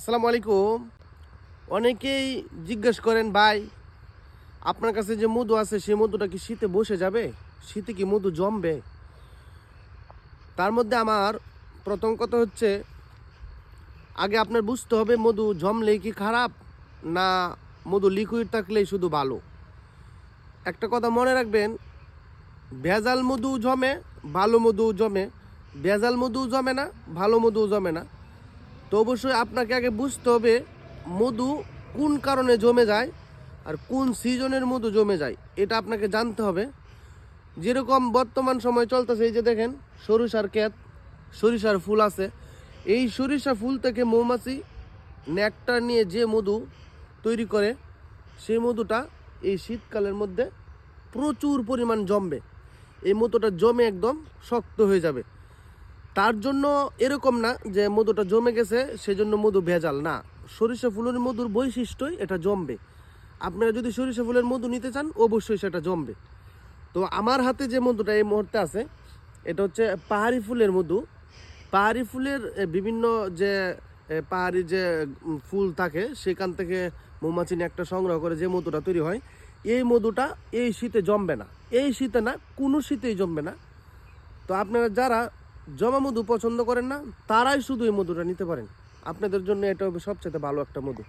আসসালামু আলাইকুম। অনেকেই জিজ্ঞেস করেন, ভাই আপনার কাছে যে মধু আছে সেই মধুটা কি শীতে বসে যাবে? শীতে কি মধু জমবে? তার মধ্যে আমার প্রথম কথা হচ্ছে, আগে আপনার বুঝতে হবে মধু জমলেই কি খারাপ, না মধু লিকুইড থাকলেই শুধু ভালো। একটা কথা মনে রাখবেন, ভেজাল মধু জমে, ভালো মধু জমে। ভেজাল মধু জমে না, ভালো মধু জমে না। তো অবশ্যই আপনাকে আগে বুঝতে হবে মধু কোন কারণে জমে যায় আর কোন সিজনের মধু জমে যায়, এটা আপনাকে জানতে হবে। যেরকম বর্তমান সময় চলতেছে, এই যে দেখেন সরিষার ক্ষেত, সরিষার ফুল আছে। এই সরিষা ফুল থেকে মৌমাছি নেকটার নিয়ে যে মধু তৈরি করে, সেই মধুটা এই শীতকালের মধ্যে প্রচুর পরিমাণ জমবে। এই মধুটা জমে একদম শক্ত হয়ে যাবে। তার জন্য এরকম না যে মধুটা জমে গেছে সেজন্য মধু ভেজাল, না। সরিষা ফুলের মধুর বৈশিষ্ট্যই এটা জমবে। আপনারা যদি সরিষা ফুলের মধু নিতে চান অবশ্যই সেটা জমবে। তো আমার হাতে যে মধুটা এই মুহূর্তে আছে, এটা হচ্ছে পাহাড়ি ফুলের মধু। পাহাড়ি ফুলের বিভিন্ন যে পাহাড়ি যে ফুল থাকে সেখান থেকে মৌমাছি একটা সংগ্রহ করে যে মধুটা তৈরি হয়, এই মধুটা এই শীতে জমবে না। এই শীতে না, কোনো শীতেই জমবে না। তো আপনারা যারা জমা মধু পছন্দ করেন না, তারাই শুধু এই মধুটা নিতে পারেন। আপনাদের জন্য এটা হবে সবচেয়ে ভালো একটা মধু।